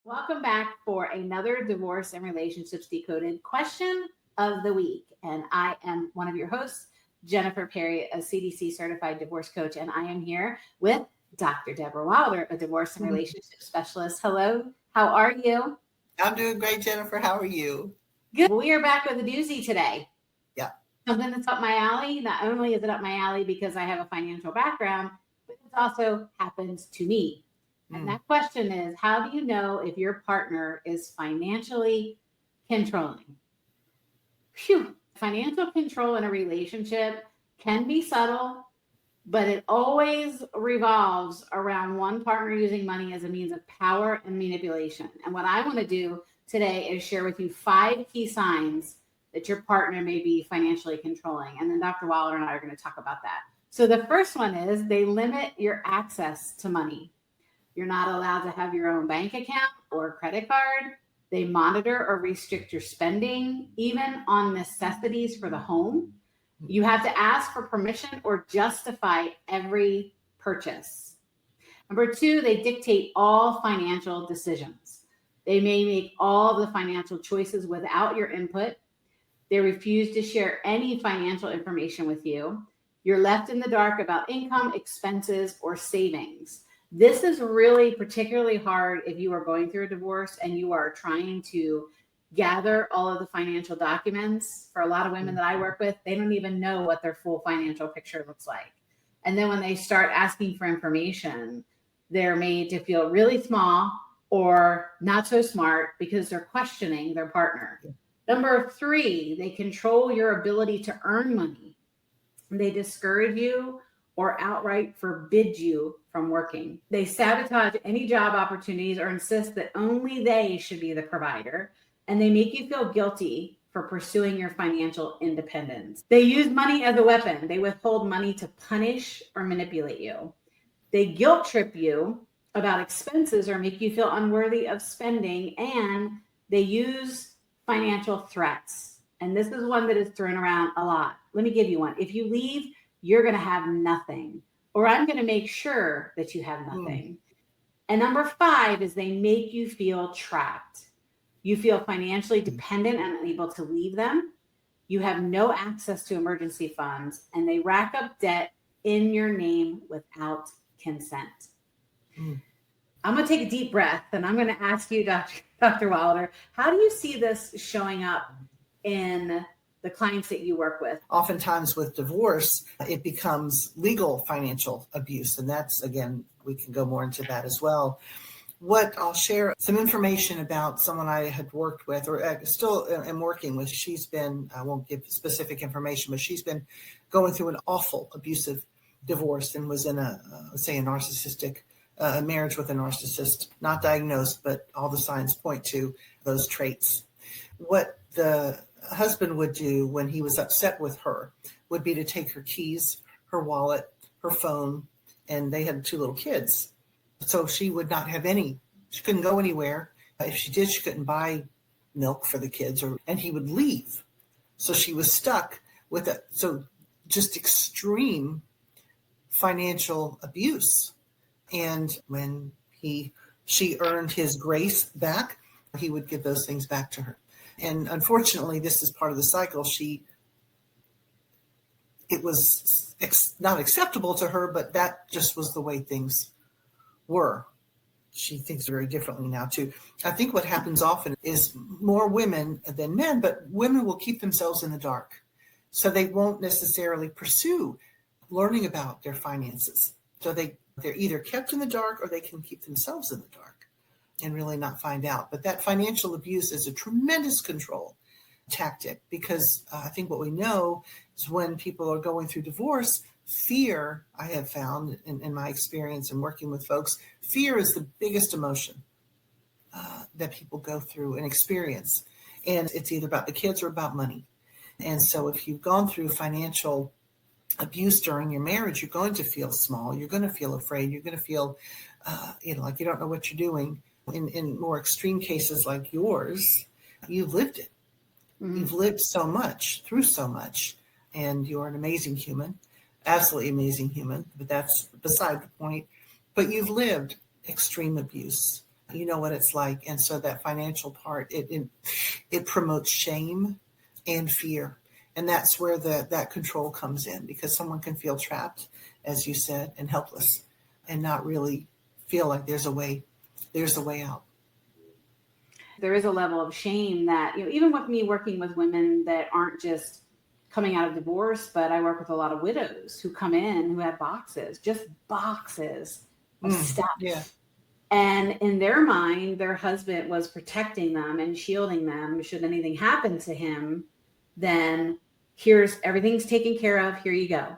Welcome back for another Divorce and Relationships Decoded question of the week. And I am one of your hosts, Jennifer Perri, a CDC certified divorce coach. And I am here with Dr. Deborah Wilder, a divorce and relationship specialist. Hello, how are you? I'm doing great, Jennifer. How are you? Good. We are back with a doozy today. Yeah. Something that's up my alley. Not only is it up my alley because I have a financial background, but it also happens to me. And that question is, how do you know if your partner is financially controlling? Phew. Financial control in a relationship can be subtle, but it always revolves around one partner using money as a means of power and manipulation. And what I want to do today is share with you 5 key signs that your partner may be financially controlling. And then Dr. Wilder and I are going to talk about that. So the first one is they limit your access to money. You're not allowed to have your own bank account or credit card. They monitor or restrict your spending, even on necessities for the home. You have to ask for permission or justify every purchase. Number 2, they dictate all financial decisions. They may make all the financial choices without your input. They refuse to share any financial information with you. You're left in the dark about income, expenses, or savings. This is really particularly hard if you are going through a divorce and you are trying to gather all of the financial documents. For a lot of women that I work with, they don't even know what their full financial picture looks like. And then when they start asking for information, they're made to feel really small or not so smart because they're questioning their partner. Number 3, they control your ability to earn money. They discourage you or outright forbid you from working. They sabotage any job opportunities or insist that only they should be the provider. And they make you feel guilty for pursuing your financial independence. They use money as a weapon. They withhold money to punish or manipulate you. They guilt trip you about expenses or make you feel unworthy of spending. And they use financial threats. And this is one that is thrown around a lot. Let me give you one. If you leave, you're going to have nothing, or I'm going to make sure that you have nothing. And number 5 is they make you feel trapped. You feel financially dependent and unable to leave them. You have no access to emergency funds, and they rack up debt in your name without consent. I'm going to take a deep breath, and I'm going to ask you, Dr. Wilder, how do you see this showing up in the clients that you work with? Oftentimes with divorce, it becomes legal financial abuse. And that's, again, we can go more into that as well. What I'll share some information about someone I had worked with or still am working with. She's been, I won't give specific information, but she's been going through an awful abusive divorce and was in a narcissistic marriage with a narcissist, not diagnosed, but all the signs point to those traits. What the husband would do when he was upset with her would be to take her keys, her wallet, her phone, and they had 2 little kids. So she would not have any, she couldn't go anywhere. If she did, she couldn't buy milk for the kids, and he would leave. So she was stuck with it. So just extreme financial abuse. And when she earned his grace back, he would give those things back to her. And unfortunately, this is part of the cycle. It was not acceptable to her, but that just was the way things were. She thinks very differently now too. I think what happens often is more women than men, but women will keep themselves in the dark. So they won't necessarily pursue learning about their finances. So they're either kept in the dark or they can keep themselves in the dark and really not find out. But that financial abuse is a tremendous control tactic because I think what we know is when people are going through divorce, fear, I have found in my experience and working with folks, fear is the biggest emotion that people go through and experience. And it's either about the kids or about money. And so if you've gone through financial abuse during your marriage, you're going to feel small. You're going to feel afraid. You're going to feel, like you don't know what you're doing. In more extreme cases like yours, you've lived it. Mm-hmm. You've lived so much, through so much, and you're an amazing human, absolutely amazing human, but that's beside the point. But you've lived extreme abuse You know what it's like. And so that financial part, it promotes shame and fear. And that's where that control comes in, because someone can feel trapped, as you said, and helpless, and not really feel like there's a way out. There is a level of shame that, even with me working with women that aren't just coming out of divorce, but I work with a lot of widows who come in who have just boxes of stuff. Yeah. And in their mind, their husband was protecting them and shielding them. Should anything happen to him, then everything's taken care of. Here you go.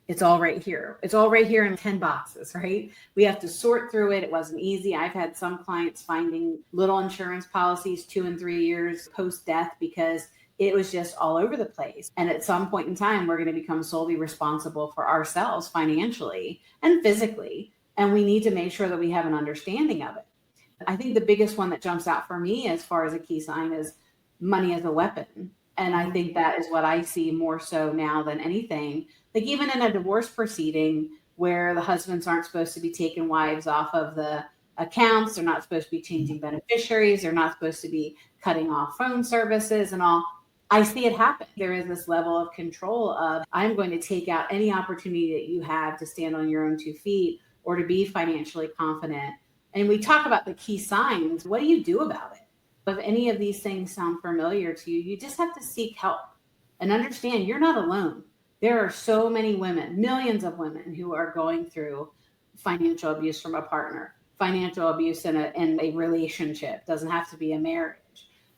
It's all right here. It's all right here in 10 boxes, right? We have to sort through it. It wasn't easy. I've had some clients finding little insurance policies 2 and 3 years post-death because it was just all over the place. And at some point in time, we're going to become solely responsible for ourselves financially and physically. And we need to make sure that we have an understanding of it. I think the biggest one that jumps out for me as far as a key sign is money as a weapon. And I think that is what I see more so now than anything. Like even in a divorce proceeding where the husbands aren't supposed to be taking wives off of the accounts, they're not supposed to be changing beneficiaries, they're not supposed to be cutting off phone services and all. I see it happen. There is this level of control of, I'm going to take out any opportunity that you have to stand on your own 2 feet or to be financially confident. And we talk about the key signs. What do you do about it? If any of these things sound familiar to you, you just have to seek help and understand you're not alone. There are so many women, millions of women who are going through financial abuse from a partner, financial abuse in a relationship. Doesn't have to be a marriage.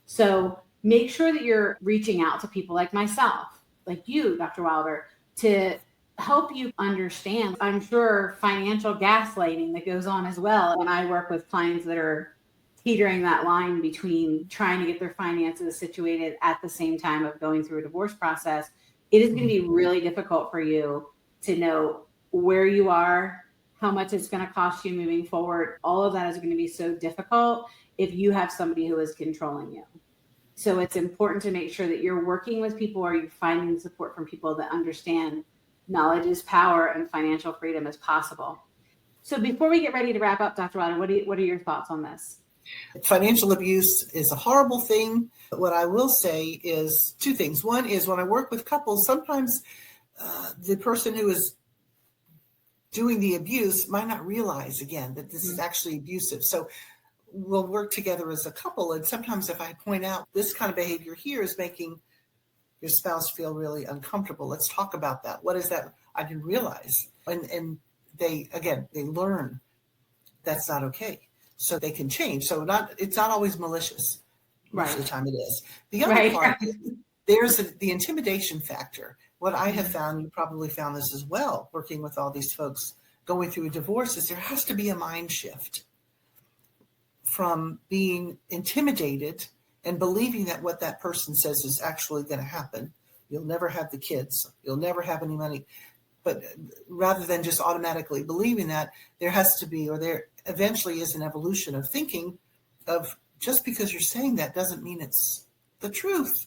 So make sure that you're reaching out to people like myself, like you, Dr. Wilder, to help you understand. I'm sure financial gaslighting that goes on as well. When I work with clients that are teetering that line between trying to get their finances situated at the same time of going through a divorce process, it is going to be really difficult for you to know where you are, how much it's going to cost you moving forward. All of that is going to be so difficult if you have somebody who is controlling you. So it's important to make sure that you're working with people or you're finding support from people that understand knowledge is power and financial freedom is possible. So before we get ready to wrap up, Dr. Wilder, what are your thoughts on this? Financial abuse is a horrible thing. But what I will say is 2 things. One is when I work with couples, sometimes the person who is doing the abuse might not realize, again, that this is actually abusive. So we'll work together as a couple. And sometimes if I point out this kind of behavior here is making your spouse feel really uncomfortable, let's talk about that. What is that? I didn't realize. And they learn that's not okay. So they can change. So it's not always malicious. Most of the time it is. The other part, there's the intimidation factor. What I have found, you probably found this as well, working with all these folks going through a divorce, is there has to be a mind shift from being intimidated and believing that what that person says is actually going to happen. You'll never have the kids. You'll never have any money. But rather than just automatically believing that, there has to be, or there eventually is an evolution of thinking of, just because you're saying that doesn't mean it's the truth.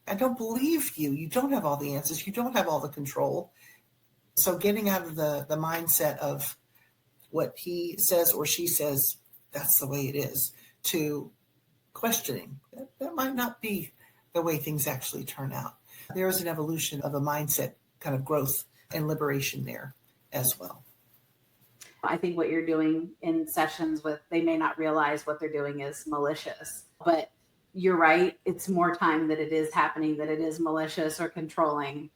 I don't believe you. You don't have all the answers. You don't have all the control. So getting out of the mindset of what he says or she says, that's the way it is, to questioning. That might not be the way things actually turn out. There is an evolution of a mindset kind of growth and liberation there as well. I think what you're doing in sessions with, they may not realize what they're doing is malicious, but you're right. It's more time that it is happening, that it is malicious or controlling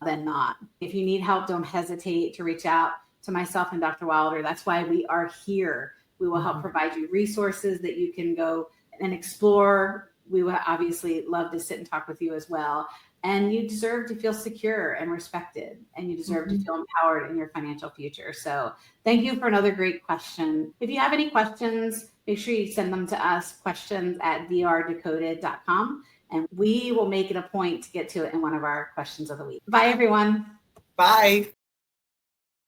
than not. If you need help, don't hesitate to reach out to myself and Dr. Wilder. That's why we are here. We will help provide you resources that you can go and explore. We would obviously love to sit and talk with you as well. And you deserve to feel secure and respected, and you deserve to feel empowered in your financial future. So thank you for another great question. If you have any questions, make sure you send them to us, questions@vrdecoded.com, and we will make it a point to get to it in one of our questions of the week. Bye, everyone. Bye.